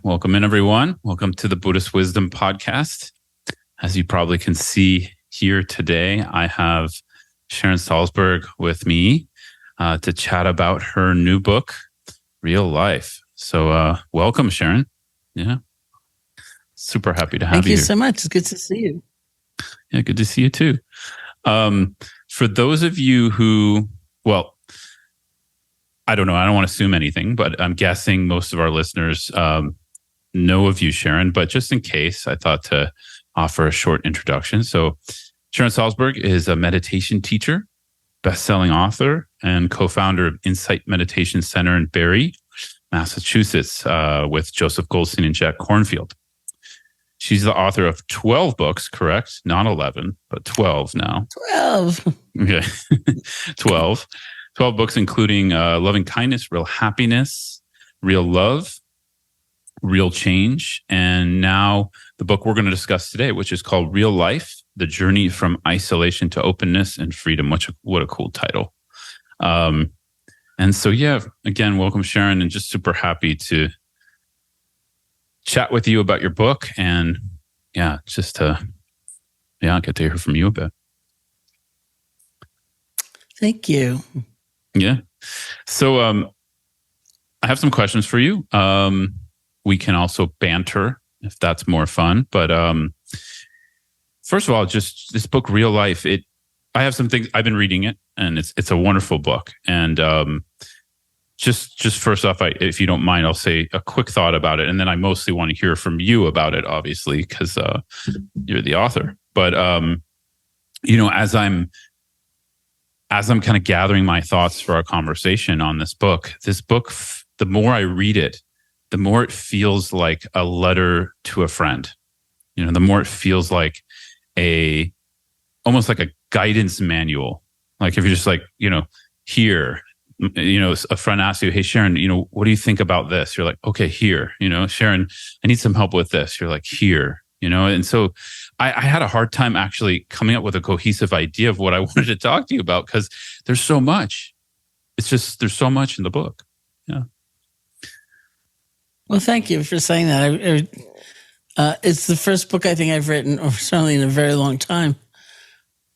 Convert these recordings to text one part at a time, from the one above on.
Welcome in, everyone. Welcome to the Buddhist Wisdom Podcast. As you probably can see here today, I have Sharon Salzberg with me to chat about her new book, Real Life. So welcome, Sharon. Yeah. Super happy to have you. Thank you so much. It's good to see you. Yeah, good to see you too. For those of you who, well, I don't know, I don't want to assume anything, but I'm guessing most of our listeners know of you, Sharon, but just in case, I thought to offer a short introduction. So Sharon Salzberg is a meditation teacher, best-selling author, and co-founder of Insight Meditation Center in Barre, Massachusetts, with Joseph Goldstein and Jack Kornfield. She's the author of 12 books, correct? Not 11, but 12 now. 12. Okay. 12 books, including Loving Kindness, Real Happiness, Real Love, Real Change, and now the book we're going to discuss today, which is called Real Life, The Journey from Isolation to Openness and Freedom. What a cool title. And so, yeah, again, welcome, Sharon, and just super happy to chat with you about your book and, just to, get to hear from you a bit. Thank you. Yeah. So I have some questions for you. We can also banter if that's more fun. But first of all, just this book, Real Life, I have some things, I've been reading it, and it's a wonderful book. And just first off, if you don't mind, I'll say a quick thought about it. And then I mostly want to hear from you about it, obviously, because you're the author. But, as I'm kind of gathering my thoughts for our conversation on this book, the more I read it, the more it feels like a letter to a friend. The more it feels like almost like a guidance manual. Like if you're just like, here, a friend asks you, hey, Sharon, what do you think about this? You're like, okay, here, Sharon, I need some help with this. You're like, here, and so I had a hard time actually coming up with a cohesive idea of what I wanted to talk to you about, because there's so much. There's so much in the book. Yeah. Well, thank you for saying that. It's the first book I think I've written, or certainly in a very long time,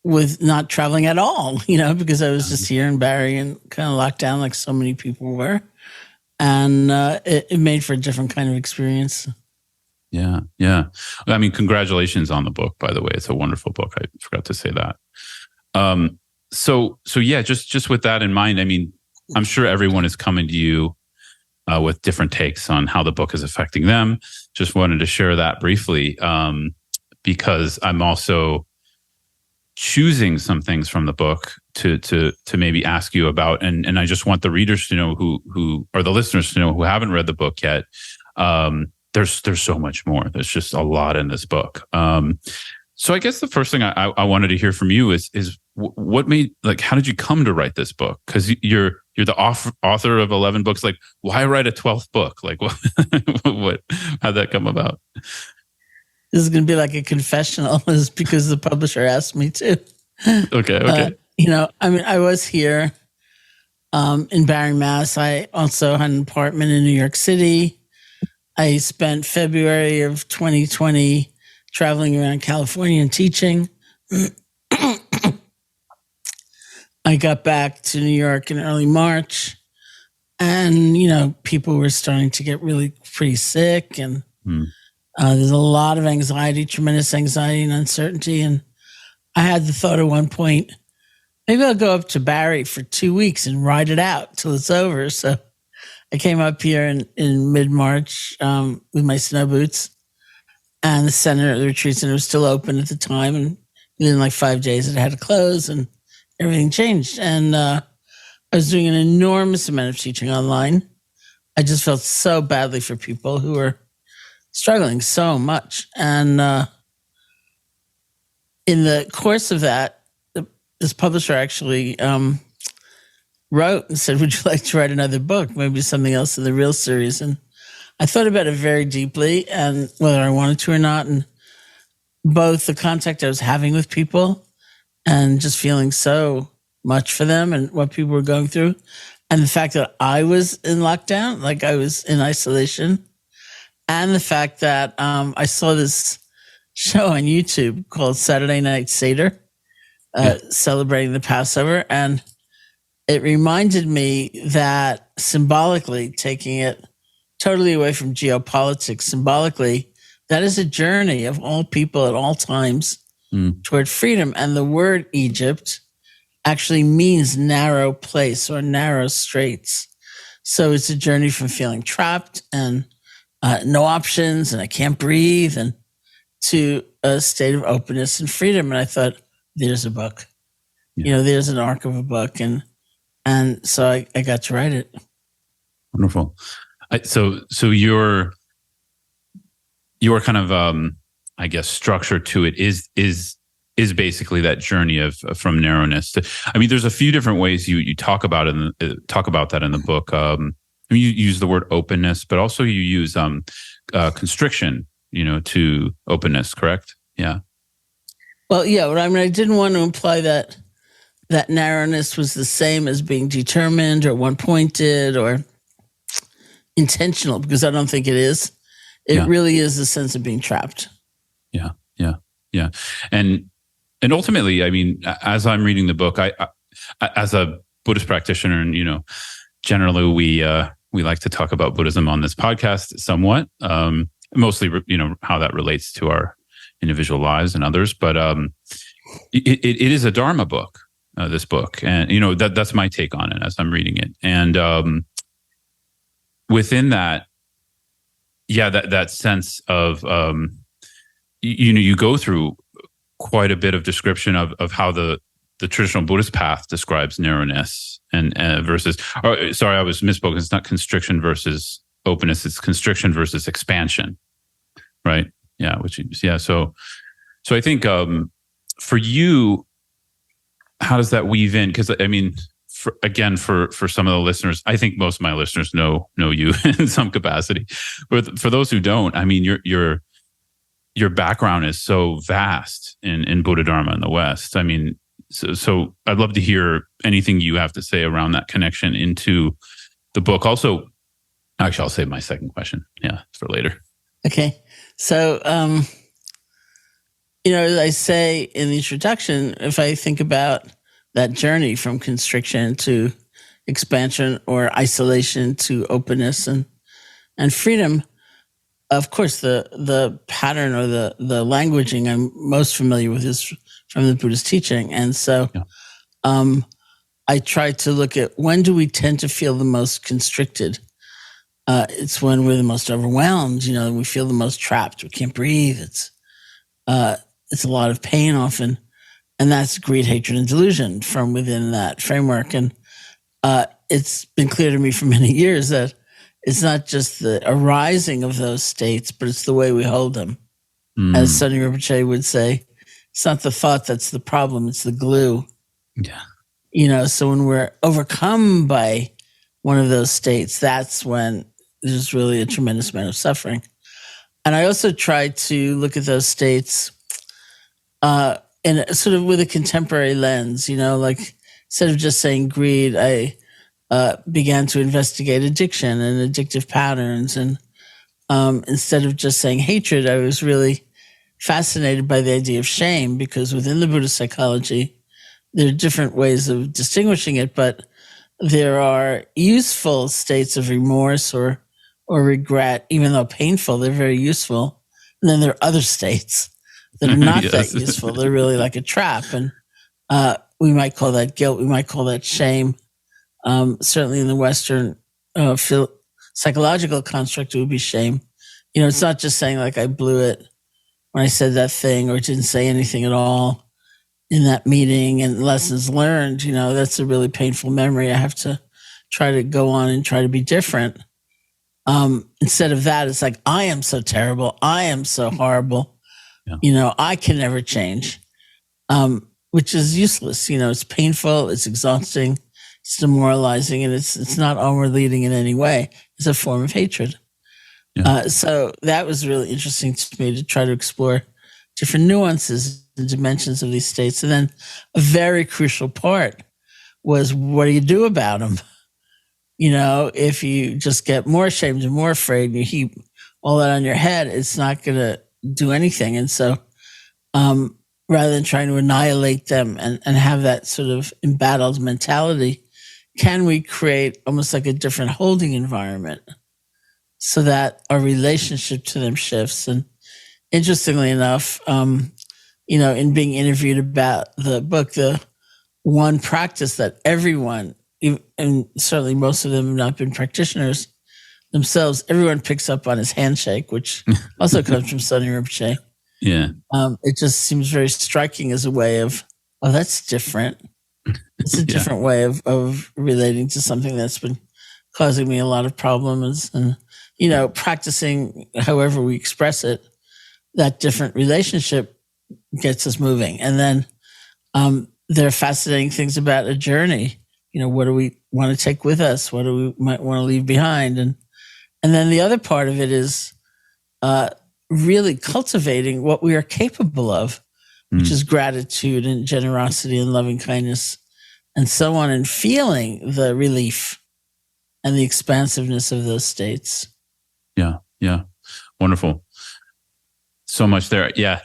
with not traveling at all, because I was just here in Barre and kind of locked down like so many people were. And it made for a different kind of experience. Yeah. Yeah. I mean, congratulations on the book, by the way. It's a wonderful book. I forgot to say that. So yeah, just with that in mind, I mean, I'm sure everyone is coming to you with different takes on how the book is affecting them. Just wanted to share that briefly, because I'm also choosing some things from the book to maybe ask you about, and I just want the readers to know who or the listeners to know who haven't read the book yet. There's so much more. There's just a lot in this book. So I guess the first thing I wanted to hear from you is what made, like, how did you come to write this book? Because you're the author of 11 books. Like, why write a 12th book? Like, how'd that come about? This is going to be like a confessional, is because the publisher asked me to. Okay. I was here in Barre, Mass. I also had an apartment in New York City. I spent February of 2020 traveling around California and teaching. I got back to New York in early March, and, people were starting to get really pretty sick, and there's a lot of anxiety, tremendous anxiety and uncertainty. And I had the thought at one point, maybe I'll go up to Barre for 2 weeks and ride it out till it's over. So I came up here in mid-March with my snow boots, and the retreat center was still open at the time. And within like 5 days, it had to close, and everything changed. And I was doing an enormous amount of teaching online. I just felt so badly for people who were struggling so much. And in the course of that, this publisher actually wrote and said, would you like to write another book? Maybe something else in the Real series. And I thought about it very deeply, and whether I wanted to or not, and both the contact I was having with people and just feeling so much for them and what people were going through, and the fact that I was in lockdown, like I was in isolation, and the fact that I saw this show on YouTube called Saturday Night Seder, celebrating the Passover, and it reminded me that symbolically, taking it totally away from geopolitics, symbolically, that is a journey of all people at all times toward freedom. And the word Egypt actually means narrow place or narrow straits. So it's a journey from feeling trapped and no options and I can't breathe, and to a state of openness and freedom. And I thought, there's a book. There's an arc of a book. And so I got to write it. Wonderful. So your kind of I guess structure to it is basically that journey from narrowness to. I mean, there's a few different ways you talk about it. Talk about that in the book. You use the word openness, but also you use constriction. To openness. Correct? Yeah. Well, yeah. But I mean, I didn't want to imply that narrowness was the same as being determined or one-pointed or intentional, because I don't think it is. It really is a sense of being trapped. Yeah. And ultimately, I mean, as I'm reading the book, I as a Buddhist practitioner, and generally we like to talk about Buddhism on this podcast somewhat, mostly how that relates to our individual lives and others. But it is a Dharma book, this book, and that's my take on it as I'm reading it. And within that, that sense of you go through quite a bit of description of how the traditional Buddhist path describes narrowness and versus. Sorry, I was misspoken. It's not constriction versus openness. It's constriction versus expansion, right? Yeah. So I think for you, how does that weave in? Because I mean, for some of the listeners, I think most of my listeners know you in some capacity, but for those who don't, I mean, your background is so vast in Buddha Dharma in the West. I mean, so I'd love to hear anything you have to say around that connection into the book. Also, actually, I'll save my second question. Yeah, for later. Okay. So, as I say in the introduction, if I think about that journey from constriction to expansion or isolation to openness and freedom, of course, the pattern or the languaging I'm most familiar with is from the Buddhist teaching. And so I try to look at, when do we tend to feel the most constricted? It's when we're the most overwhelmed, we feel the most trapped. We can't breathe. It's a lot of pain often. And that's greed, hatred, and delusion from within that framework. And it's been clear to me for many years that it's not just the arising of those states, but it's the way we hold them. As Sonny Rinpoche would say, it's not the thought that's the problem, it's the glue. Yeah. So when we're overcome by one of those states, that's when there's really a tremendous amount of suffering. And I also try to look at those states in sort of with a contemporary lens, like instead of just saying greed, I began to investigate addiction and addictive patterns. And instead of just saying hatred, I was really fascinated by the idea of shame, because within the Buddhist psychology, there are different ways of distinguishing it, but there are useful states of remorse or regret, even though painful, they're very useful. And then there are other states that are not that useful. They're really like a trap. And we might call that guilt. We might call that shame. Certainly in the Western psychological construct, it would be shame. It's not just saying like I blew it when I said that thing or didn't say anything at all in that meeting, and lessons learned, that's a really painful memory. I have to try to go on and try to be different. Instead of that, it's like, I am so terrible. I am so horrible. Yeah. I can never change, which is useless. It's painful. It's exhausting. It's demoralizing, and it's not onward leading in any way. It's a form of hatred. Yeah. So that was really interesting to me, to try to explore different nuances and dimensions of these states. And then a very crucial part was, what do you do about them? If you just get more ashamed and more afraid, and you heap all that on your head, it's not going to do anything. And so, rather than trying to annihilate them and have that sort of embattled mentality, can we create almost like a different holding environment so that our relationship to them shifts? And interestingly enough, in being interviewed about the book, the one practice that everyone, and certainly most of them have not been practitioners themselves, everyone picks up on his handshake, which also comes from Sonny Rinpoche. Yeah. It just seems very striking as a way of, oh, that's different. It's a different way of relating to something that's been causing me a lot of problems. And, practicing however we express it, that different relationship gets us moving. And then there are fascinating things about a journey. What do we want to take with us? What do we might want to leave behind? And then the other part of it is really cultivating what we are capable of, which is gratitude and generosity and loving kindness and so on, and feeling the relief and the expansiveness of those states. Yeah. Yeah. Wonderful. So much there. Yeah.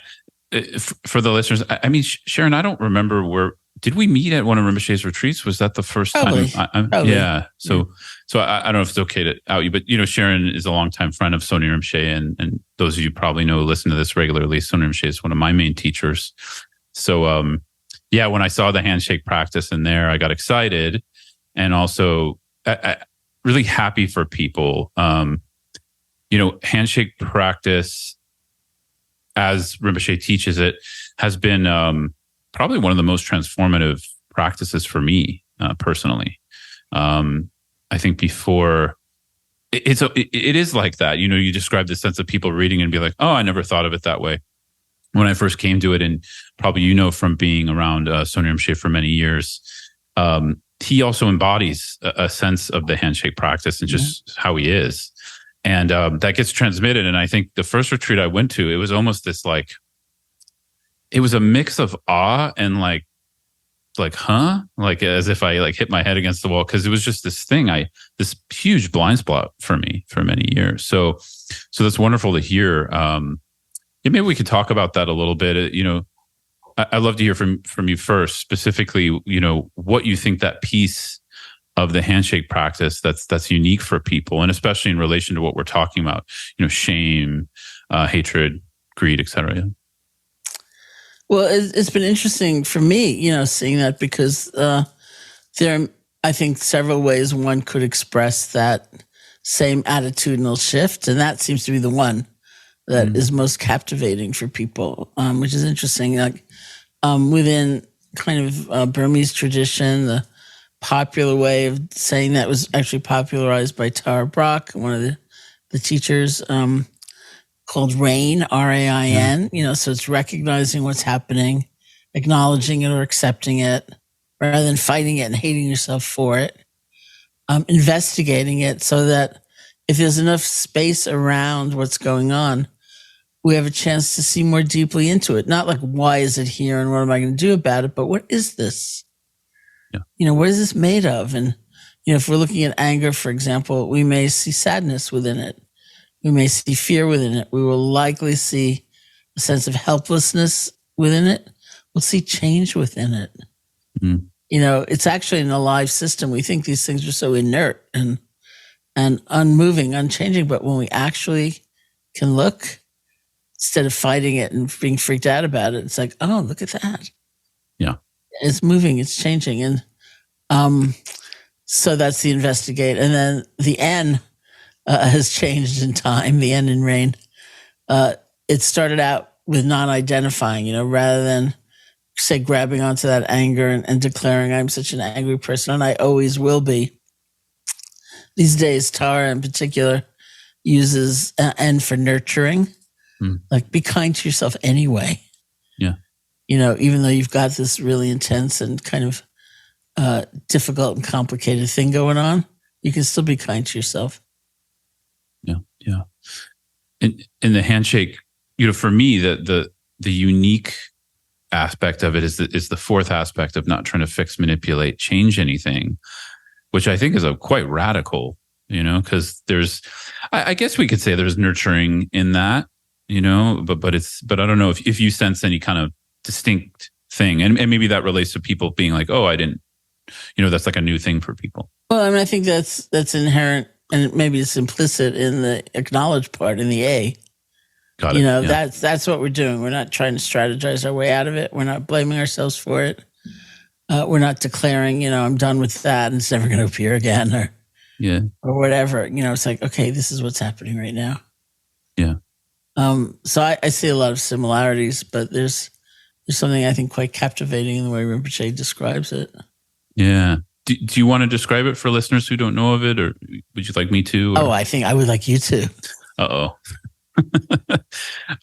For the listeners, I mean, Sharon, I don't remember did we meet at one of Rinpoche's retreats? Was that the first Probably. time? Probably. Yeah. So I don't know if it's okay to out you, but Sharon is a longtime friend of Sonny Rinpoche, and those of you probably know, listen to this regularly. Sonny Rinpoche is one of my main teachers. So, when I saw the handshake practice in there, I got excited, and also I really happy for people. Handshake practice, as Rinpoche teaches it, has been probably one of the most transformative practices for me personally. I think before it is like that. You describe the sense of people reading and be like, oh, I never thought of it that way. When I first came to it, and probably from being around Sonny Rinpoche for many years, he also embodies a sense of the handshake practice and just how he is. And that gets transmitted. And I think the first retreat I went to, it was almost this it was a mix of awe and like, as if I hit my head against the wall, because it was just this this huge blind spot for me for many years. So that's wonderful to hear. Maybe we could talk about that a little bit. I'd love to hear from you first, specifically, what you think that piece of the handshake practice that's unique for people, and especially in relation to what we're talking about, shame, hatred, greed, etc. Yeah. Well, it's been interesting for me, seeing that, because there are, I think, several ways one could express that same attitudinal shift, and that seems to be the one that is most captivating for people, which is interesting. Like within kind of Burmese tradition, the popular way of saying that was actually popularized by Tara Brach, one of the teachers, called RAIN, RAIN. So it's recognizing what's happening, acknowledging it or accepting it, rather than fighting it and hating yourself for it. Investigating it so that if there's enough space around what's going on, we have a chance to see more deeply into it. Not like, why is it here and what am I going to do about it? But what is this? Yeah. What is this made of? And, if we're looking at anger, for example, we may see sadness within it. We may see fear within it. We will likely see a sense of helplessness within it. We'll see change within it. Mm. It's actually an alive system. We think these things are so inert and unmoving, unchanging. But when we actually can look, instead of fighting it and being freaked out about it, it's like, oh, look at that. Yeah. It's moving, it's changing. And so that's the investigate. And then the N has changed in time, the N in RAIN. It started out with non-identifying, rather than, say, grabbing onto that anger and declaring, I'm such an angry person and I always will be. These days, Tara in particular uses N for nurturing. Like, be kind to yourself anyway. Yeah. Even though you've got this really intense and kind of difficult and complicated thing going on, you can still be kind to yourself. Yeah. Yeah. And the handshake, for me, the unique aspect of it is the fourth aspect of not trying to fix, manipulate, change anything, which I think is a quite radical because I guess we could say there's nurturing in that, but I don't know if you sense any kind of distinct thing, and maybe that relates to people being like, oh, I didn't, that's like a new thing for people. Well, I mean, I think that's inherent, and maybe it's implicit in the acknowledge part in the A. Got it. That's what we're doing. We're not trying to strategize our way out of it. We're not blaming ourselves for it. We're not declaring, I'm done with that and it's never going to appear again, or whatever. It's like, okay, this is what's happening right now. Yeah. So I see a lot of similarities, but there's something I think quite captivating in the way Rinpoche describes it. Yeah. Do you want to describe it for listeners who don't know of it, or would you like me to? Or? Oh, I think I would like you to. Uh-oh.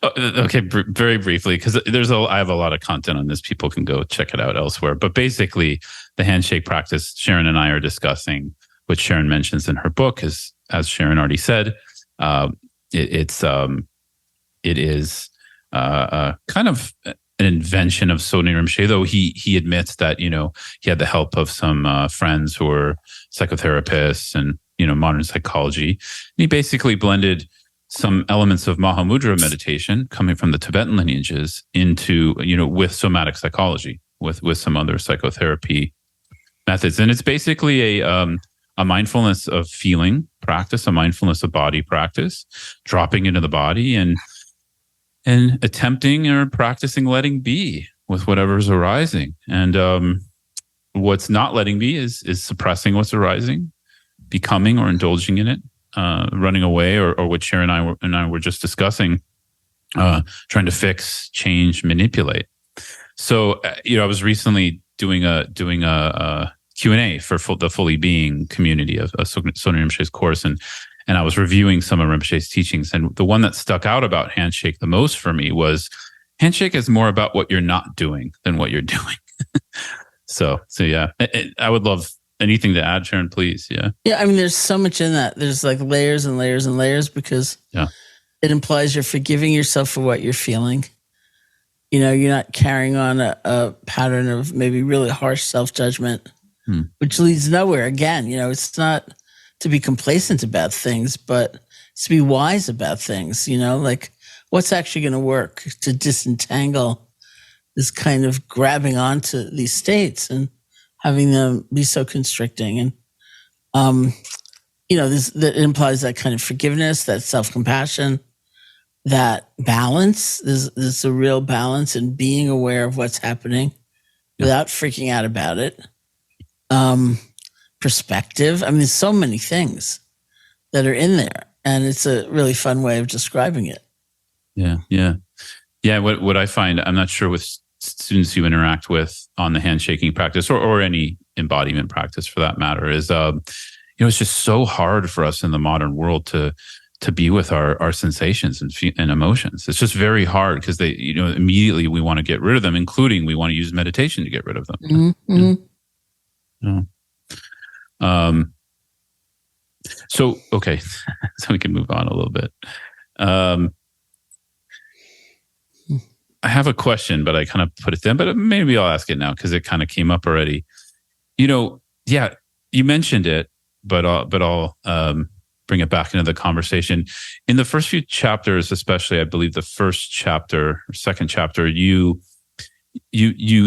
Okay, very briefly, because I have a lot of content on this. People can go check it out elsewhere. But basically, the handshake practice Sharon and I are discussing, which Sharon mentions in her book, is, as Sharon already said, it is kind of an invention of Sodni Rinpoche, though he admits that he had the help of some friends who were psychotherapists and modern psychology. And he basically blended some elements of Mahamudra meditation coming from the Tibetan lineages into, with somatic psychology, with some other psychotherapy methods. And it's basically a mindfulness of feeling practice, a mindfulness of body practice, dropping into the body and attempting or practicing letting be with whatever's arising. And what's not letting be is suppressing what's arising, becoming or indulging in it. Running away, or what Sharon and I were just discussing, trying to fix, change, manipulate. So, I was recently doing a Q&A for the Fully Being community of Sodni Rinpoche's course, and I was reviewing some of Rinpoche's teachings, and the one that stuck out about handshake the most for me was handshake is more about what you're not doing than what you're doing. So yeah, I would love anything to add, Sharon, please. Yeah. Yeah. I mean, there's so much in that. There's like layers and layers and layers, because it implies you're forgiving yourself for what you're feeling. You're not carrying on a pattern of maybe really harsh self-judgment, which leads nowhere. Again, it's not to be complacent about things, but it's to be wise about things, like what's actually going to work to disentangle this kind of grabbing onto these states and having them be so constricting. And, that implies that kind of forgiveness, that self-compassion, that balance. There's a real balance in being aware of what's happening without freaking out about it. Perspective. I mean, there's so many things that are in there, and it's a really fun way of describing it. Yeah. What I find, I'm not sure with students you interact with on the handshaking practice or any embodiment practice for that matter is, it's just so hard for us in the modern world to be with our sensations and emotions. It's just very hard because they, immediately we want to get rid of them, including we want to use meditation to get rid of them. Mm-hmm. So, okay. So we can move on a little bit. I have a question, but I kind of put it down, but maybe I'll ask it now because it kind of came up already. You mentioned it, but I'll bring it back into the conversation. In the first few chapters, especially, I believe the first chapter or second chapter, you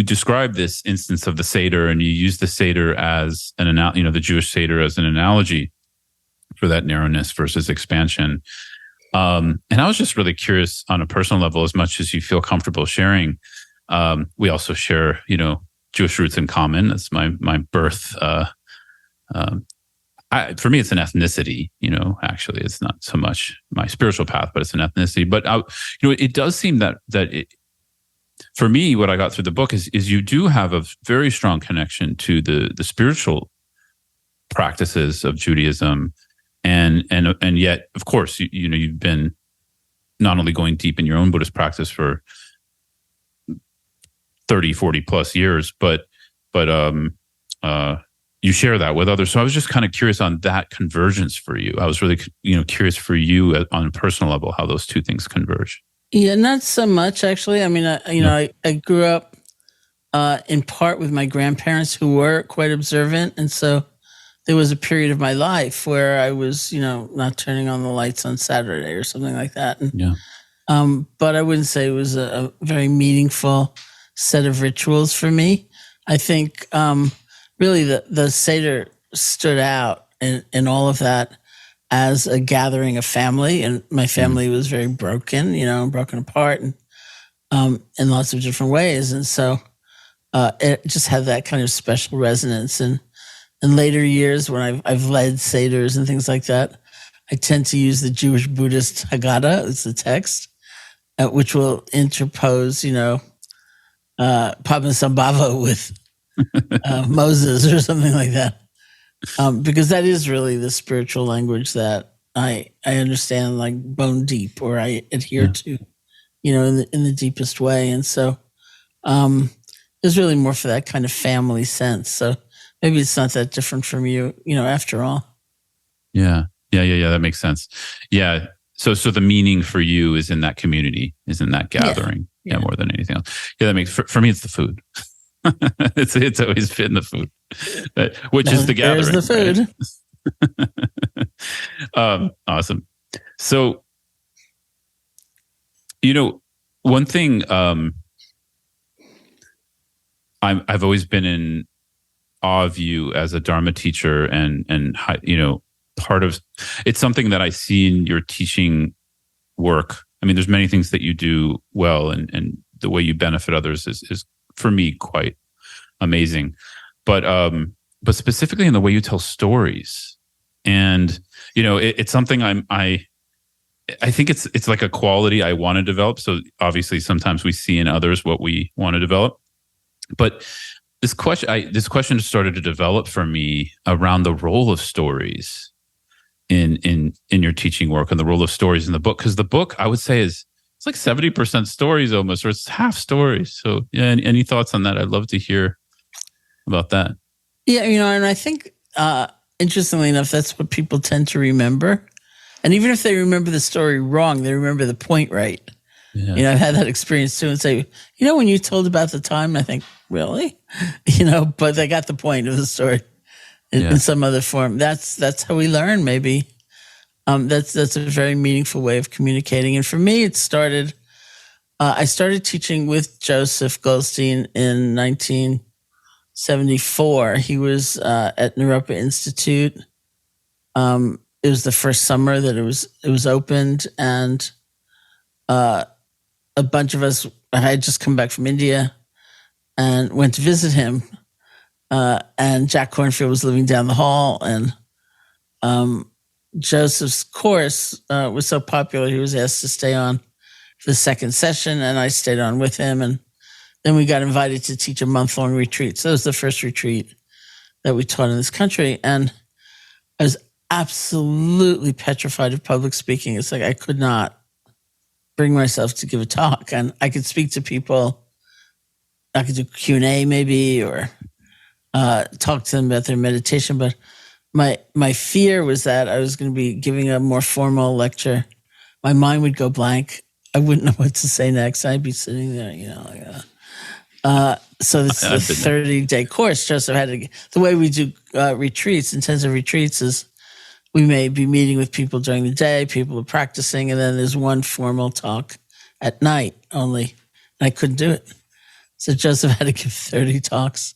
describe this instance of the Seder, and you use the Seder as the Jewish Seder as an analogy for that narrowness versus expansion. And I was just really curious on a personal level, as much as you feel comfortable sharing. We also share, Jewish roots in common. That's my birth. For me, it's an ethnicity, actually it's not so much my spiritual path, but it's an ethnicity. But, it does seem that for me, what I got through the book is you do have a very strong connection to the spiritual practices of Judaism. And yet, of course, you've been not only going deep in your own Buddhist practice for 30, 40 plus years, but you share that with others. So I was just kind of curious on that convergence for you. I was really, curious for you on a personal level, how those two things converge. Yeah, not so much actually. I mean, I grew up in part with my grandparents who were quite observant, and so there was a period of my life where I was, not turning on the lights on Saturday or something like that. And, Yeah. but I wouldn't say it was a very meaningful set of rituals for me. I think really the Seder stood out in all of that as a gathering of family. And my family was very broken, broken apart and in lots of different ways. And so it just had that kind of special resonance. And in later years, when I've led Seders and things like that, I tend to use the Jewish Buddhist Haggadah, it's the text, which will interpose, Padmasambhava with Moses or something like that. Because that is really the spiritual language that I understand like bone deep, or I adhere to, in the deepest way. And so it's really more for that kind of family sense. So maybe it's not that different from you, after all. Yeah. That makes sense. Yeah. So the meaning for you is in that community, is in that gathering, more than anything else. Yeah, that makes for me. It's the food. it's always been the food, which is the gathering. There's the food. Right? Awesome. So, one thing I've always been in awe of you as a Dharma teacher, and part of it's something that I see in your teaching work. I mean, there's many things that you do well, and the way you benefit others is for me quite amazing. But specifically in the way you tell stories, and it's something I think it's like a quality I want to develop. So obviously, sometimes we see in others what we want to develop, but this question started to develop for me around the role of stories in your teaching work, and the role of stories in the book. Because the book, I would say, it's like 70% stories almost, or it's half stories. So yeah, any thoughts on that? I'd love to hear about that. Yeah, and I think interestingly enough, that's what people tend to remember. And even if they remember the story wrong, they remember the point right. Yeah. I've had that experience too, and say, when you told about the time, I think, really? But they got the point of the story in some other form. That's how we learn, maybe. That's a very meaningful way of communicating. And for me, it started, I started teaching with Joseph Goldstein in 1974. He was at Naropa Institute. It was the first summer that it was opened, and a bunch of us, I had just come back from India and went to visit him. And Jack Kornfield was living down the hall, and Joseph's course was so popular, he was asked to stay on for the second session, and I stayed on with him. And then we got invited to teach a month-long retreat. So that was the first retreat that we taught in this country. And I was absolutely petrified of public speaking. It's like I could not bring myself to give a talk. And I could speak to people. I could do Q&A maybe, or talk to them about their meditation. But my fear was that I was going to be giving a more formal lecture. My mind would go blank. I wouldn't know what to say next. I'd be sitting there, like so it's a 30-day course. Joseph had to, the way we do retreats, intensive retreats, is we may be meeting with people during the day, people are practicing, and then there's one formal talk at night only. And I couldn't do it. So Joseph had to give 30 talks.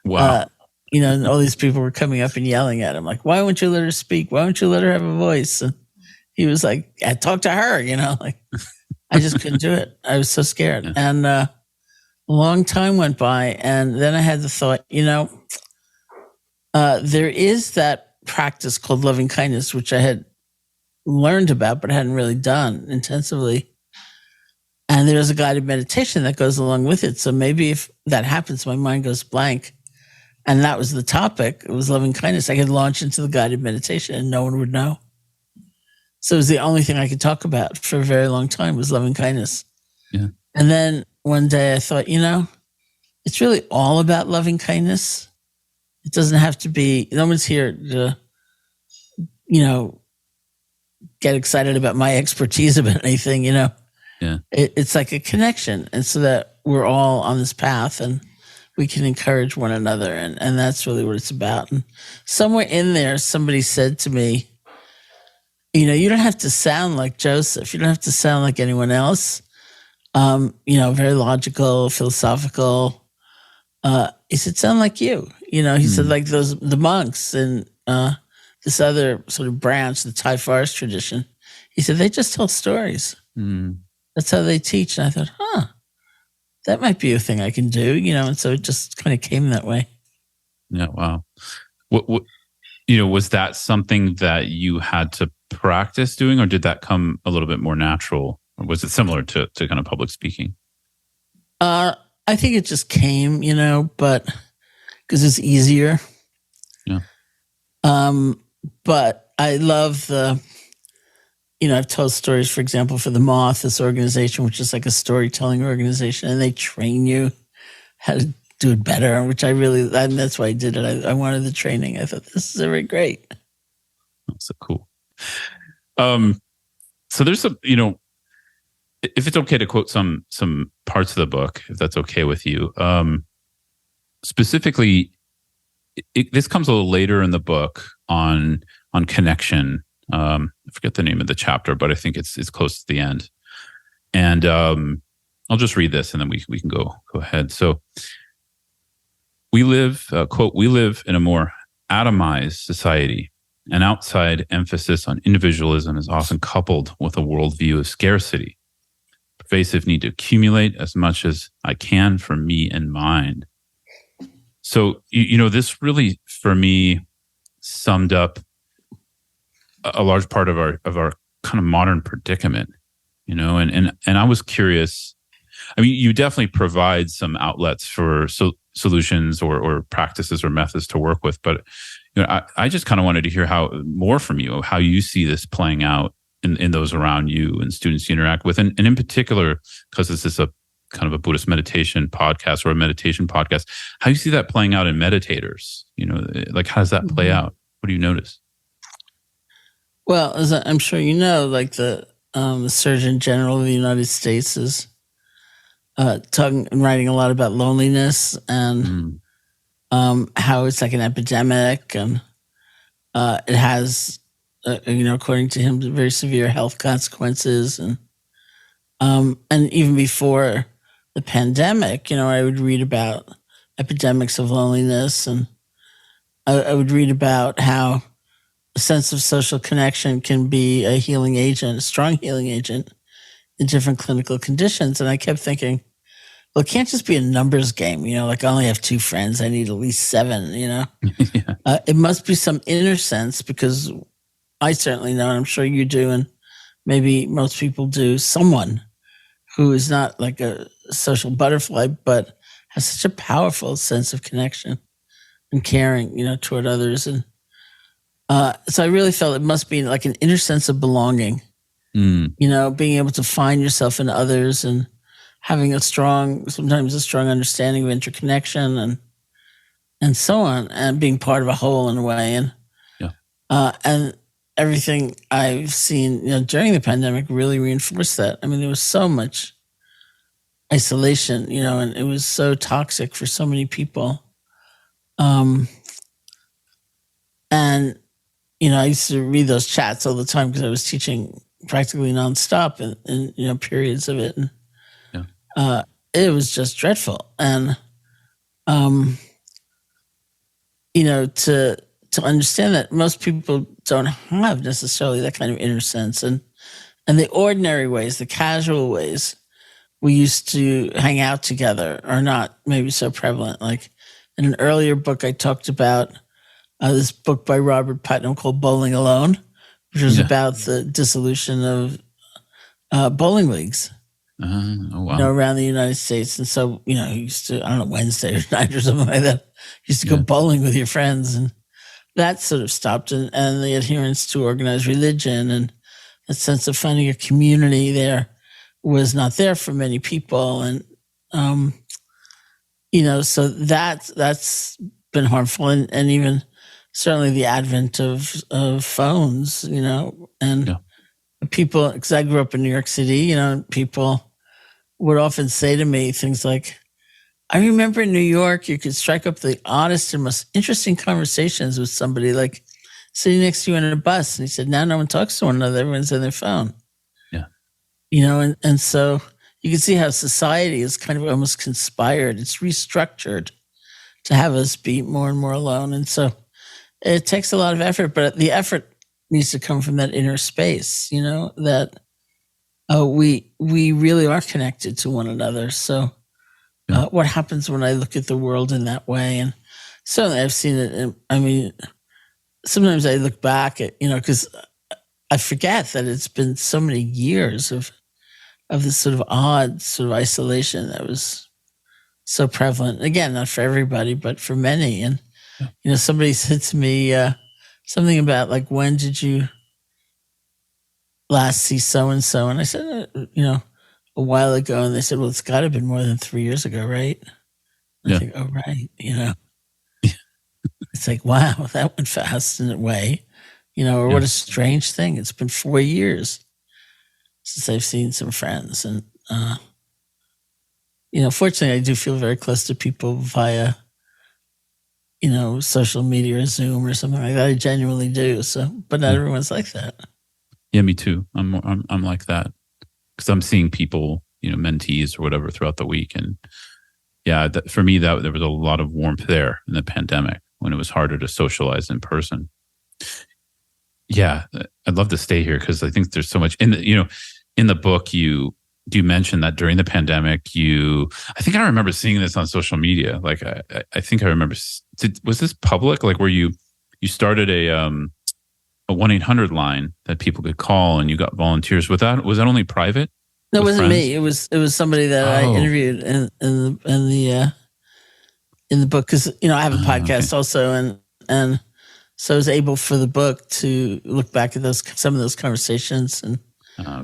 Wow. And all these people were coming up and yelling at him, like, why won't you let her speak? Why won't you let her have a voice? And he was like, I talk to her, like, I just couldn't do it. I was so scared. Yeah. And a long time went by, and then I had the thought, there is that practice called loving kindness, which I had learned about but hadn't really done intensively. And there's a guided meditation that goes along with it. So maybe if that happens, my mind goes blank. And that was the topic. It was loving kindness. I could launch into the guided meditation and no one would know. So it was the only thing I could talk about for a very long time was loving kindness. Yeah. And then one day I thought, it's really all about loving kindness. It doesn't have to be, no one's here to, get excited about my expertise about anything, Yeah. It's like a connection. And so that we're all on this path, and we can encourage one another. And that's really what it's about. And somewhere in there, somebody said to me, you don't have to sound like Joseph. You don't have to sound like anyone else. Very logical, philosophical. He said, sound like you. He said, like the monks and this other sort of branch, the Thai forest tradition. He said, they just tell stories. That's how they teach. And I thought, that might be a thing I can do, and so it just kind of came that way. Yeah, wow. What was that something that you had to practice doing, or did that come a little bit more natural? Or was it similar to kind of public speaking? I think it just came, but because it's easier. Yeah. But I love I've told stories, for example, for the Moth, this organization, which is like a storytelling organization, and they train you how to do it better, which and that's why I did it. I wanted the training. I thought, this is very great. That's so cool. So there's if it's okay to quote some parts of the book, if that's okay with you, specifically, this comes a little later in the book on connection. I forget the name of the chapter, but I think it's close to the end. And I'll just read this, and then we can go ahead. So we live, quote, we live in a more atomized society. An outside emphasis on individualism is often coupled with a worldview of scarcity. Pervasive need to accumulate as much as I can for me and mine. So, this really, for me, summed up a large part of our kind of modern predicament, and I was curious. I mean, you definitely provide some outlets for solutions or practices or methods to work with, but I just kind of wanted to hear more from you, how you see this playing out in those around you and students you interact with, and in particular, because this is a kind of a Buddhist meditation podcast or a meditation podcast, how you see that playing out in meditators. Like, how does that play out? What do you notice? Well, as I'm sure you know, like the Surgeon General of the United States is talking and writing a lot about loneliness and how it's like an epidemic, and it has, according to him, very severe health consequences, and even before the pandemic, I would read about epidemics of loneliness, and I would read about how a sense of social connection can be a healing agent, a strong healing agent in different clinical conditions. And I kept thinking, well, it can't just be a numbers game, like I only have 2 friends, I need at least 7, Yeah. It must be some inner sense, because I certainly know, and I'm sure you do, and maybe most people do, someone who is not like a social butterfly, but has such a powerful sense of connection and caring, toward others. And so I really felt it must be like an inner sense of belonging, being able to find yourself in others and having sometimes a strong understanding of interconnection and so on, and being part of a whole in a way. And everything I've seen, during the pandemic really reinforced that. I mean, there was so much isolation, and it was so toxic for so many people. And I used to read those chats all the time because I was teaching practically nonstop in periods of it. And it was just dreadful. And, to understand that most people don't have necessarily that kind of inner sense, and the ordinary ways, the casual ways we used to hang out together are not maybe so prevalent. Like in an earlier book, I talked about this book by Robert Putnam called Bowling Alone, which was about the dissolution of bowling leagues around the United States. And so, you used to, I don't know, Wednesday or night or something like that, you used to go bowling with your friends, and that sort of stopped. And the adherence to organized religion and a sense of finding a community there was not there for many people. And, so that's been harmful. And even certainly the advent of phones, and people, because I grew up in New York City, people would often say to me things like, I remember in New York, you could strike up the oddest and most interesting conversations with somebody, like sitting next to you in a bus. And he said, now no one talks to one another. Everyone's on their phone. Yeah. And so you can see how society is kind of almost conspired. It's restructured to have us be more and more alone. And so it takes a lot of effort, but the effort needs to come from that inner space, that we really are connected to one another. So what happens when I look at the world in that way? And certainly I've seen it. Sometimes I look back at, because I forget that it's been so many years of this sort of odd sort of isolation that was so prevalent. Again, not for everybody, but for many. And, somebody said to me something about like, when did you last see so-and-so? And I said, a while ago. And they said, well, it's got to have been more than 3 years ago, right? I think, oh, right. It's like, wow, that went fast in a way, what a strange thing. It's been 4 years since I've seen some friends. And, fortunately, I do feel very close to people via, social media or Zoom or something like that. I genuinely do. So, but not everyone's like that. Yeah, me too. I'm like that because I'm seeing people, mentees or whatever throughout the week. And for me, there was a lot of warmth there in the pandemic when it was harder to socialize in person. Yeah, I'd love to stay here because I think there's so much in the book. You mention that during the pandemic, I think I remember seeing this on social media. Like I think I remember. Was this public? Like where you started a 1-800 line that people could call and you got volunteers. Was that only private? No, it wasn't friends? Me. It was somebody that I interviewed in the book because I have a podcast also and so I was able for the book to look back at some of those conversations and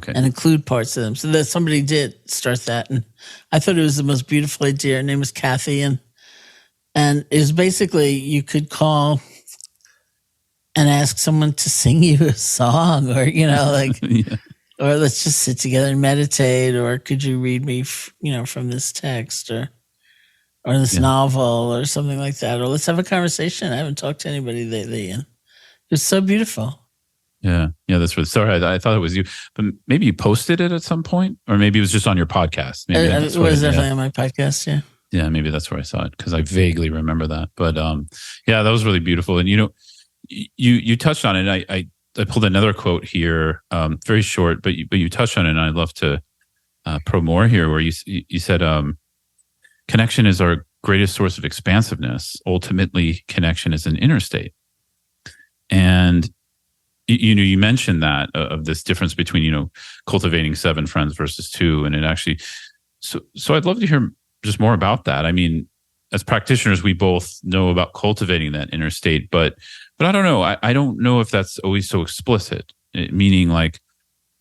include parts of them. So that somebody did start that, and I thought it was the most beautiful idea. Her name was Kathy, and it was basically you could call and ask someone to sing you a song, or or let's just sit together and meditate, or could you read me, from this text, or this novel, or something like that, or let's have a conversation. I haven't talked to anybody lately, and it was so beautiful. Yeah, that's really sorry. I thought it was you, but maybe you posted it at some point, or maybe it was just on your podcast. Maybe it was definitely on my podcast. Yeah. Yeah, maybe that's where I saw it because I vaguely remember that. But that was really beautiful, and you touched on it. I pulled another quote here, very short, but you touched on it, and I'd love to probe more here. Where you said, "Connection is our greatest source of expansiveness. Ultimately, connection is an inner state." And you mentioned that of this difference between cultivating 7 friends versus 2, and it actually. So I'd love to hear just more about that. I mean, as practitioners, we both know about cultivating that inner state, but I don't know. I don't know if that's always so explicit, meaning like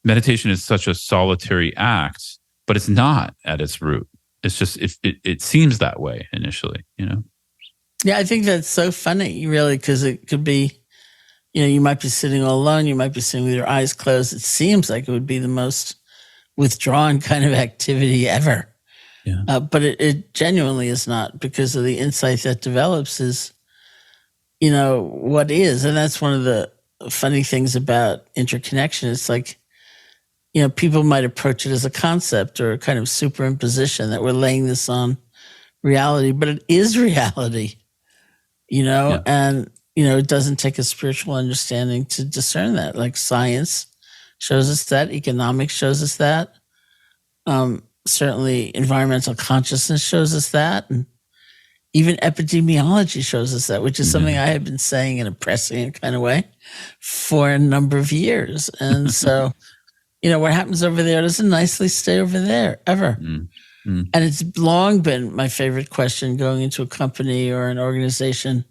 meditation is such a solitary act, but it's not at its root. It's just, it seems that way initially, Yeah, I think that's so funny, really, because it could be, you might be sitting all alone. You might be sitting with your eyes closed. It seems like it would be the most withdrawn kind of activity ever. Yeah. But it genuinely is not, because of the insight that develops is, what is. And that's one of the funny things about interconnection. It's like, people might approach it as a concept or a kind of superimposition that we're laying this on reality, but it is reality, and, it doesn't take a spiritual understanding to discern that. Like science shows us that, economics shows us that. Certainly environmental consciousness shows us that. And even epidemiology shows us that, which is something I have been saying in a prescient kind of way for a number of years. And so, what happens over there doesn't nicely stay over there ever. And it's long been my favorite question going into a company or an organization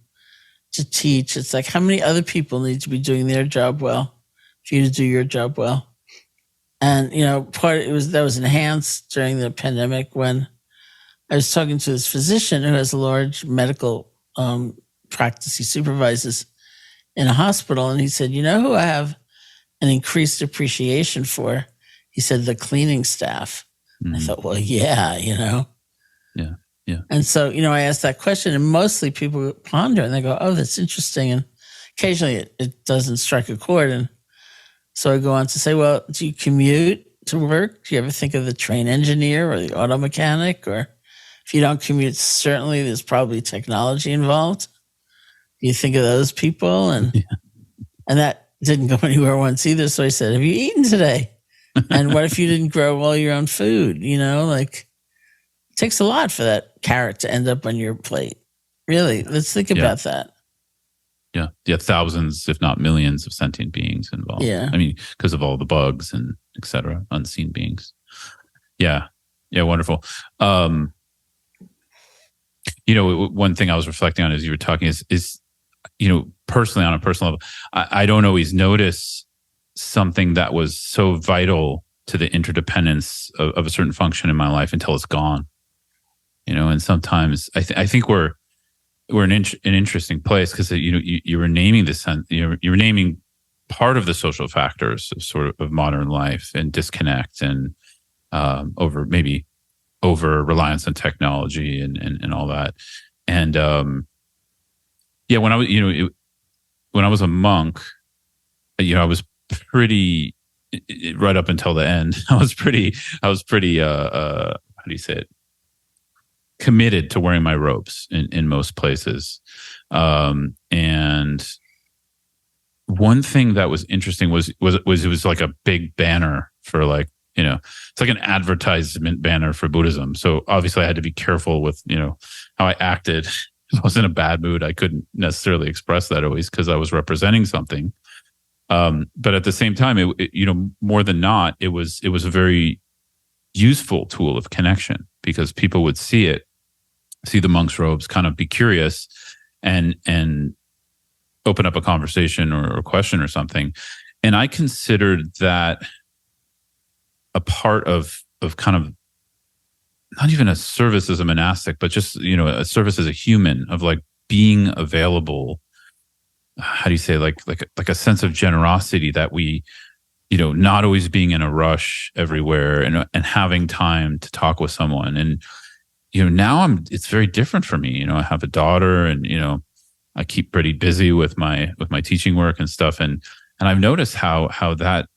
to teach. It's like, how many other people need to be doing their job well for you to do your job well? And, that was enhanced during the pandemic when I was talking to this physician who has a large medical practice he supervises in a hospital. And he said, who I have an increased appreciation for? He said, the cleaning staff. I thought, well, yeah. Yeah. Yeah. And so, I ask that question, and mostly people ponder and they go, "Oh, that's interesting." And occasionally it doesn't strike a chord. And so I go on to say, "Well, do you commute to work? Do you ever think of the train engineer or the auto mechanic? Or if you don't commute, certainly there's probably technology involved. Do you think of those people?" And that didn't go anywhere once either. So I said, "Have you eaten today? And what if you didn't grow all your own food? It takes a lot for that carrot to end up on your plate. Really, let's think about that." Yeah. Yeah. Thousands, if not millions of sentient beings involved. Yeah. I mean, because of all the bugs and et cetera, unseen beings. Yeah. Yeah. Wonderful. One thing I was reflecting on as you were talking is personally, on a personal level, I don't always notice something that was so vital to the interdependence of a certain function in my life until it's gone. And sometimes I think we're in an interesting place because you were naming this, you were naming part of the social factors of modern life and disconnect and over reliance on technology and all that. And when I was a monk, I was pretty right up until the end. I was pretty how do you say it? Committed to wearing my robes in most places. And one thing that was interesting was it was like a big banner for it's like an advertisement banner for Buddhism. So obviously I had to be careful with, how I acted. If I was in a bad mood, I couldn't necessarily express that always because I was representing something. But at the same time, more than not, it was a very useful tool of connection because people would see the monk's robes, kind of be curious and open up a conversation or a question or something. And I considered that a part of kind of not even a service as a monastic, but just, a service as a human of being available. How do you say, like a sense of generosity that we, not always being in a rush everywhere and having time to talk with someone. And, now it's very different for me. I have a daughter and, I keep pretty busy with my teaching work and stuff. And I've noticed how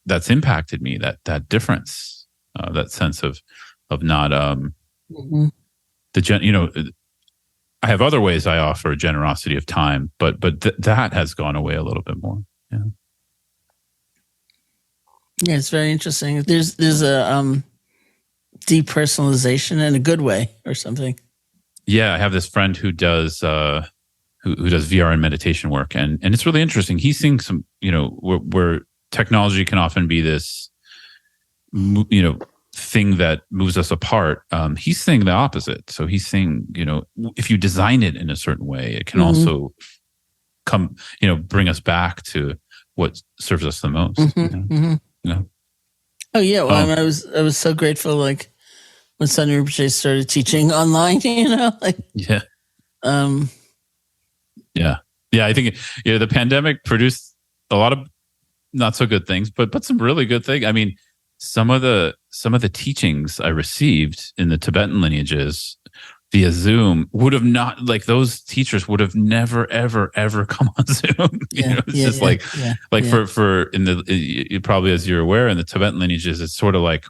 that's impacted me, that difference, that sense of not, Mm-hmm. I have other ways I offer generosity of time, but that has gone away a little bit more. Yeah. Yeah, it's very interesting. There's a depersonalization in a good way or something. Yeah, I have this friend who does who does VR and meditation work, and it's really interesting. He's seeing some, where technology can often be this, thing that moves us apart. He's saying the opposite. So he's saying, if you design it in a certain way, it can also come, bring us back to what serves us the most. Oh yeah. Well, I was so grateful. Like when Sunny Rinpoche started teaching online, Yeah. I think, the pandemic produced a lot of not so good things, but some really good things. I mean, some of the teachings I received in the Tibetan lineages via Zoom would have not, those teachers would have never, ever, ever come on Zoom. For in the, probably as you're aware, in the Tibetan lineages, it's sort of like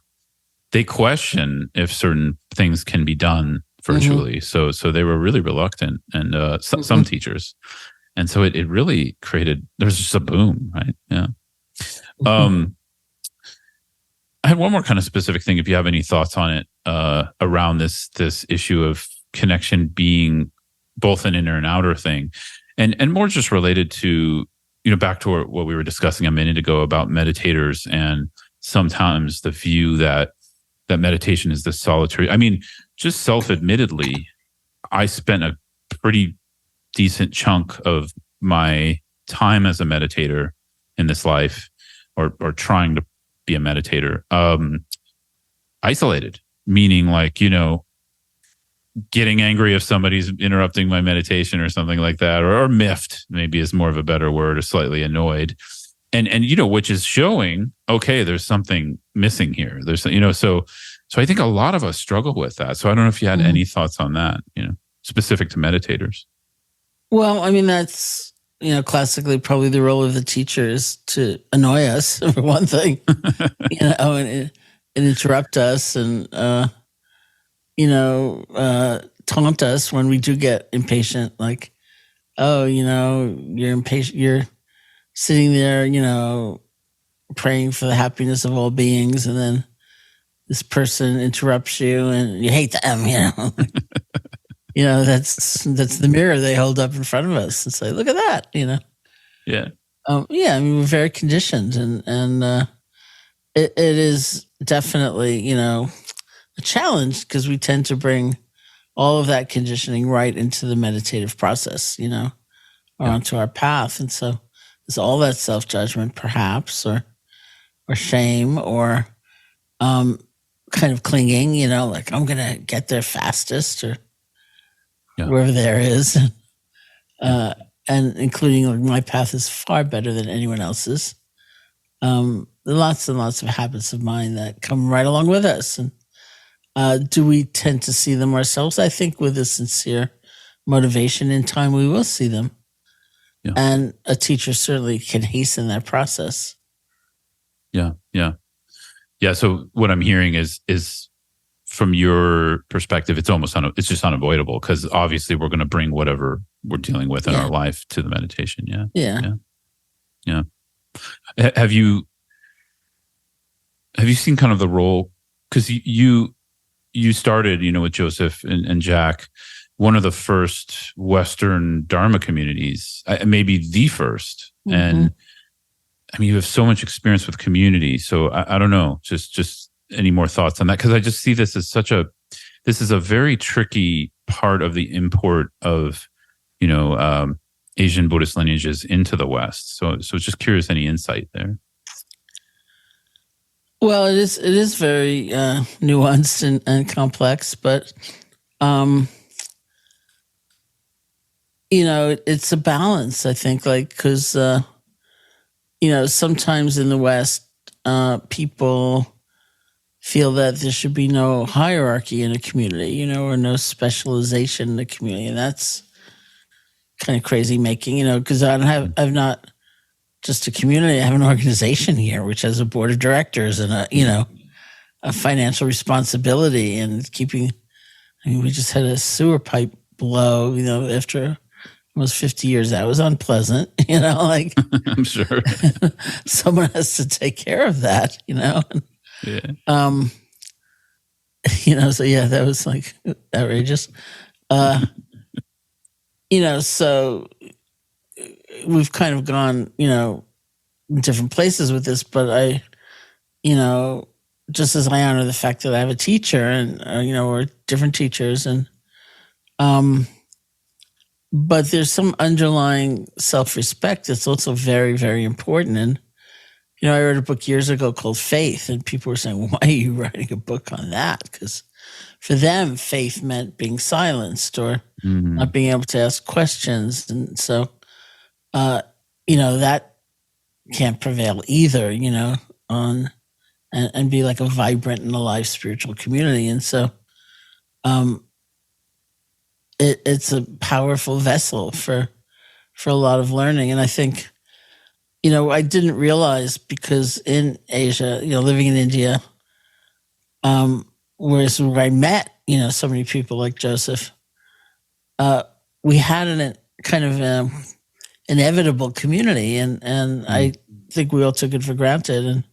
they question if certain things can be done virtually. So they were really reluctant, and some teachers. And so it really created, there's just a boom, right? Yeah. I had one more kind of specific thing, if you have any thoughts on it, around this issue of connection being both an inner and outer thing, and more just related to, back to what we were discussing a minute ago about meditators and sometimes the view that meditation is this solitary. I mean, just self-admittedly, I spent a pretty decent chunk of my time as a meditator in this life, or trying to be a meditator, isolated, meaning getting angry if somebody's interrupting my meditation or something like that, or miffed maybe is more of a better word, or slightly annoyed, and which is showing okay, there's something missing here. There's, so I think a lot of us struggle with that. So I don't know if you had any thoughts on that, specific to meditators. Well, I mean, that's, classically probably the role of the teacher is to annoy us for one thing, and interrupt us and, taunt us when we do get impatient. Like, oh, you're impatient. You're sitting there, praying for the happiness of all beings. And then this person interrupts you and you hate them, that's the mirror they hold up in front of us and say, look at that, Yeah. Yeah. I mean, we're very conditioned and it is definitely, a challenge because we tend to bring all of that conditioning right into the meditative process, or onto our path. And so there's all that self-judgment perhaps, or shame, or kind of clinging, like I'm going to get there fastest, or wherever there is. And including like my path is far better than anyone else's. Lots and lots of habits of mine that come right along with us. And do we tend to see them ourselves? I think with a sincere motivation in time, we will see them. Yeah. And a teacher certainly can hasten that process. Yeah. So what I'm hearing is from your perspective, it's it's just unavoidable because obviously we're going to bring whatever we're dealing with in our life to the meditation. Yeah. Have you seen kind of the role? Because you started, with Joseph and Jack, one of the first Western Dharma communities, maybe the first. Mm-hmm. And I mean, you have so much experience with community. So I don't know, just any more thoughts on that? Because I just see this as this is a very tricky part of the import of, Asian Buddhist lineages into the West. So just curious, any insight there? Well, it is very nuanced and complex, but it's a balance. I think, because sometimes in the West, people feel that there should be no hierarchy in a community, or no specialization in the community, and that's kind of crazy making, because I've not just a community. I have an organization here which has a board of directors and a financial responsibility and keeping. I mean, we just had a sewer pipe blow, after almost 50 years. That was unpleasant, I'm sure someone has to take care of that, Yeah. So yeah, that was like outrageous. So we've kind of gone, different places with this, but I, just as I honor the fact that I have a teacher and, we're different teachers and, but there's some underlying self-respect that's also very, very important. And, I wrote a book years ago called Faith, and people were saying, why are you writing a book on that? Because for them, faith meant being silenced or not being able to ask questions. And so, that can't prevail either, and be like a vibrant and alive spiritual community. And so it's a powerful vessel for a lot of learning. And I think, I didn't realize because in Asia, living in India, whereas where I met, so many people like Joseph, we had an kind of inevitable community, and I think we all took it for granted. And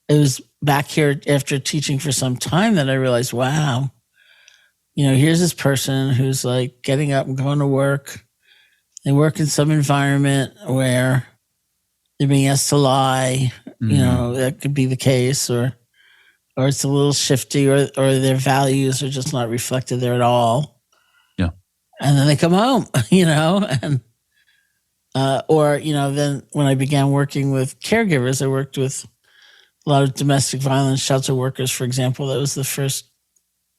it was back here after teaching for some time that I realized, wow, here's this person who's like getting up and going to work. They work in some environment where they're being asked to lie, that could be the case, or it's a little shifty, or their values are just not reflected there at all. Yeah. And then they come home, and, then when I began working with caregivers, I worked with a lot of domestic violence shelter workers, for example. That was the first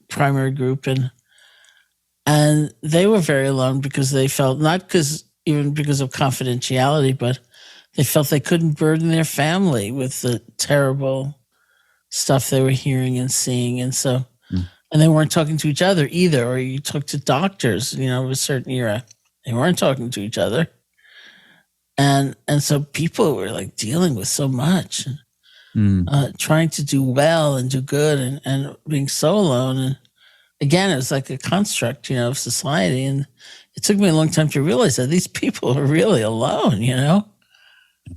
primary group. And they were very alone because they felt, not because of confidentiality, but they felt they couldn't burden their family with the terrible stuff they were hearing and seeing. And so, and they weren't talking to each other either. Or you talk to doctors, of a certain era, they weren't talking to each other. And so people were like dealing with so much, trying to do well and do good and being so alone. And again, it was like a construct, of society. And it took me a long time to realize that these people are really alone,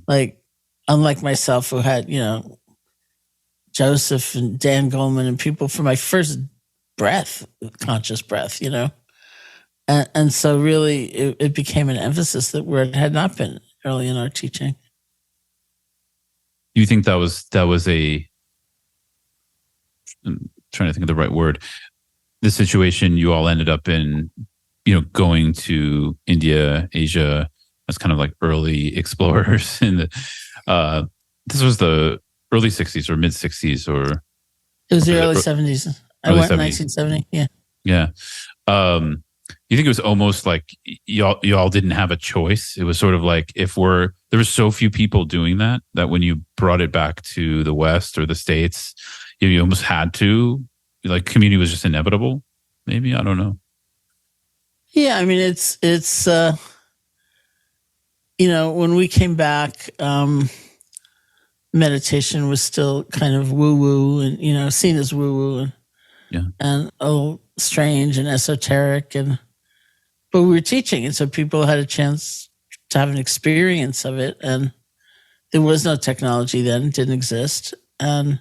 like unlike myself who had, Joseph and Dan Goleman and people from my first breath, conscious breath, And so really it became an emphasis where it had not been early in our teaching. Do you think that was I'm trying to think of the right word, the situation you all ended up in, going to India, Asia, as kind of like early explorers in the, this was the early 60s or mid 60s or? It was the early 70s. I went in 1970. Yeah. Yeah. You think it was almost like y'all didn't have a choice? It was sort of like there were so few people doing that when you brought it back to the West or the States, you almost had to, like community was just inevitable. Maybe, I don't know. Yeah. I mean, it's when we came back, meditation was still kind of woo-woo and, seen as woo-woo and a little strange and esoteric. But we were teaching, and so people had a chance to have an experience of it. And there was no technology then; it didn't exist. And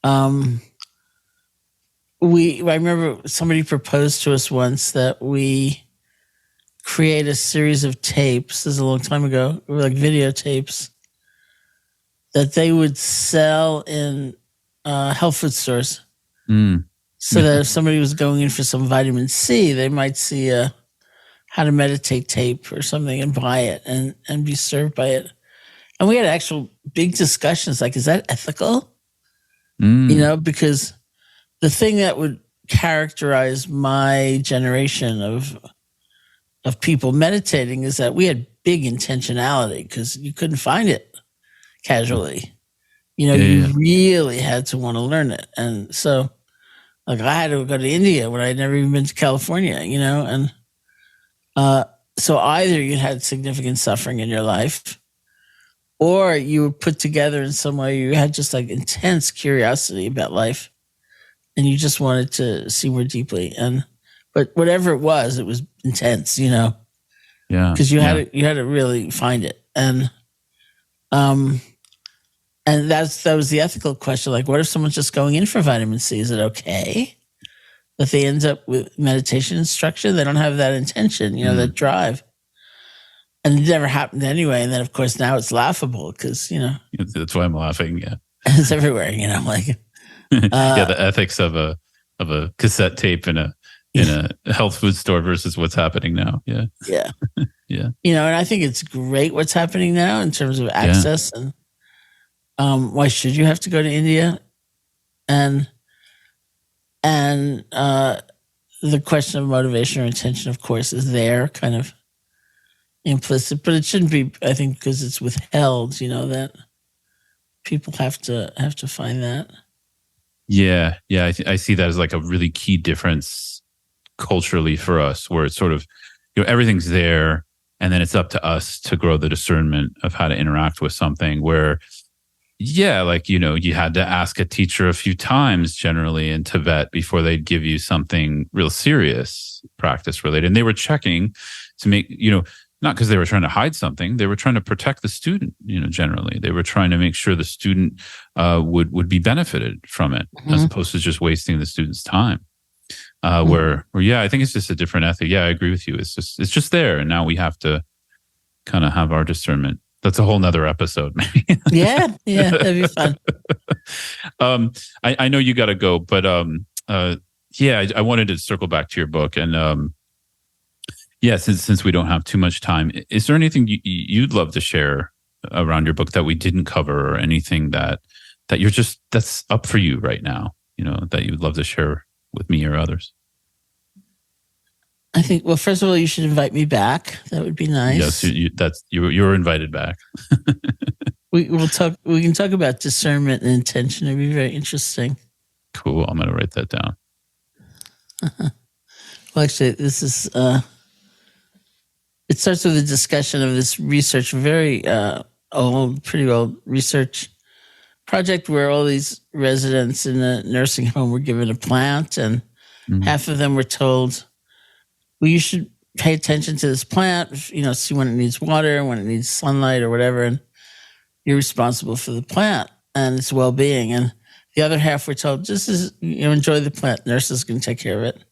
I remember somebody proposed to us once that we create a series of tapes. This is a long time ago, like videotapes that they would sell in health food stores. So that if somebody was going in for some vitamin C, they might see a how to meditate tape or something and buy it and be served by it. And we had actual big discussions like, is that ethical? Because the thing that would characterize my generation of people meditating is that we had big intentionality because you couldn't find it casually. You really had to want to learn it. And so like I had to go to India when I'd never even been to California, and so either you had significant suffering in your life or you were put together in some way you had just like intense curiosity about life and you just wanted to see more deeply. But whatever it was intense, because you had to really find it. And that was the ethical question. Like, what if someone's just going in for vitamin C? Is it okay that they end up with meditation instruction? They don't have that intention, that drive. And it never happened anyway. And then, of course, now it's laughable because, That's why I'm laughing, yeah. It's everywhere, like. The ethics of a cassette tape in a health food store versus what's happening now. Yeah. Yeah. Yeah. And I think it's great what's happening now in terms of access and why should you have to go to India? And the question of motivation or intention, of course, is there kind of implicit, but it shouldn't be, I think, because it's withheld, that people have to find that. Yeah. Yeah. I see that as like a really key difference culturally for us, where it's sort of, everything's there and then it's up to us to grow the discernment of how to interact with something where, you had to ask a teacher a few times generally in Tibet before they'd give you something real serious, practice related. And they were checking to make, not because they were trying to hide something, they were trying to protect the student, generally. They were trying to make sure the student would be benefited from it, as opposed to just wasting the student's time. Where I think it's just a different ethic. Yeah, I agree with you. It's just there. And now we have to kind of have our discernment. That's a whole nother episode, maybe. Yeah, that'd be fun. I know you got to go, but I wanted to circle back to your book. And since we don't have too much time, is there anything you'd love to share around your book that we didn't cover, or anything that that's up for you right now, that you'd love to share with me or others? I think, well, first of all, you should invite me back. That would be nice. Yes, you're invited back. We can talk about discernment and intention. It'd be very interesting. Cool. I'm going to write that down. Well, actually, this is, it starts with a discussion of this research, very pretty old research project where all these residents in the nursing home were given a plant, and half of them were told, well, you should pay attention to this plant, see when it needs water, when it needs sunlight or whatever, and you're responsible for the plant and its well-being. And the other half were told, just enjoy the plant. Nurses can take care of it.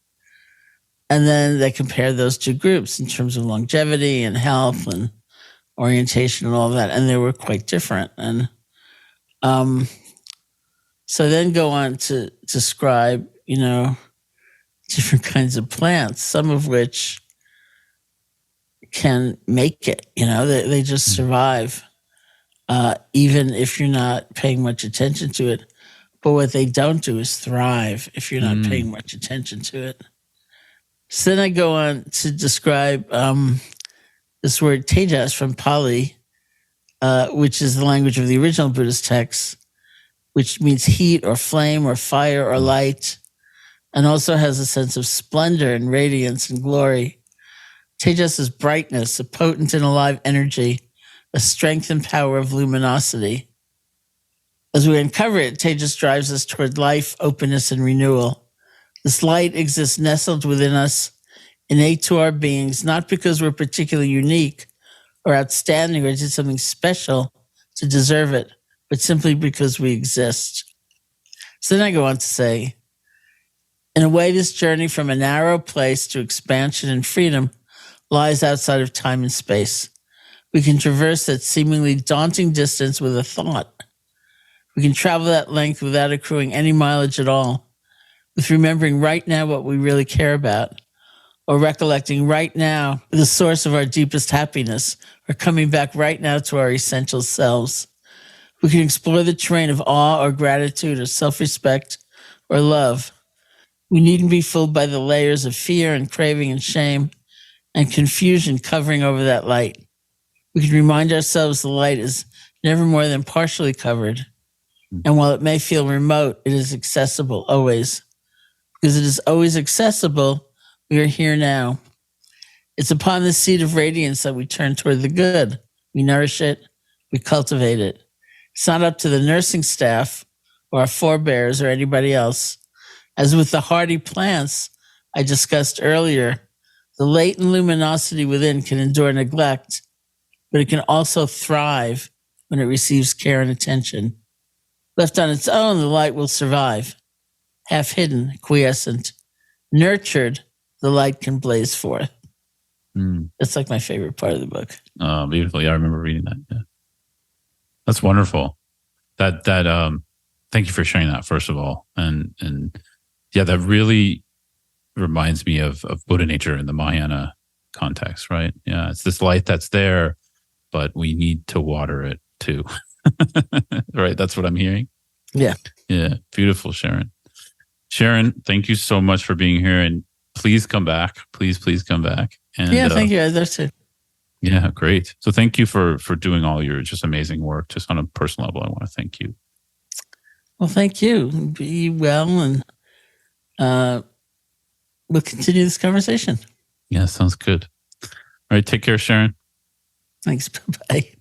And then they compared those two groups in terms of longevity and health and orientation and all of that. And they were quite different. And so then go on to describe, different kinds of plants, some of which can make it, they just survive. Even if you're not paying much attention to it. But what they don't do is thrive if you're not paying much attention to it. So then I go on to describe this word tejas from Pali, which is the language of the original Buddhist text, which means heat or flame or fire or light, and also has a sense of splendor and radiance and glory. Tejas is brightness, a potent and alive energy, a strength and power of luminosity. As we uncover it, Tejas drives us toward life, openness, and renewal. This light exists nestled within us, innate to our beings, not because we're particularly unique or outstanding or did something special to deserve it, but simply because we exist. So then I go on to say, in a way, this journey from a narrow place to expansion and freedom lies outside of time and space. We can traverse that seemingly daunting distance with a thought. We can travel that length without accruing any mileage at all, with remembering right now what we really care about, or recollecting right now the source of our deepest happiness, or coming back right now to our essential selves. We can explore the terrain of awe or gratitude or self-respect or love. We needn't be fooled by the layers of fear and craving and shame and confusion covering over that light. We can remind ourselves the light is never more than partially covered. And while it may feel remote, it is accessible always. Because it is always accessible, we are here now. It's upon this seed of radiance that we turn toward the good. We nourish it, we cultivate it. It's not up to the nursing staff or our forebears or anybody else. As with the hardy plants I discussed earlier, the latent luminosity within can endure neglect, but it can also thrive when it receives care and attention. Left on its own, the light will survive. Half hidden, quiescent. Nurtured, the light can blaze forth. That's like my favorite part of the book. Oh, beautiful. Yeah, I remember reading that. Yeah. That's wonderful. That thank you for sharing that, first of all. And yeah, that really reminds me of Buddha nature in the Mahayana context, right? Yeah, it's this light that's there, but we need to water it too. Right, that's what I'm hearing. Yeah. Yeah, beautiful, Sharon. Sharon, thank you so much for being here, and please come back. Please come back. And, yeah, thank you. Others too. Yeah, great. So thank you for doing all your just amazing work. Just on a personal level, I want to thank you. Well, thank you. Be well, and we'll continue this conversation. Yeah, sounds good. All right, take care, Sharon. Thanks. Bye-bye.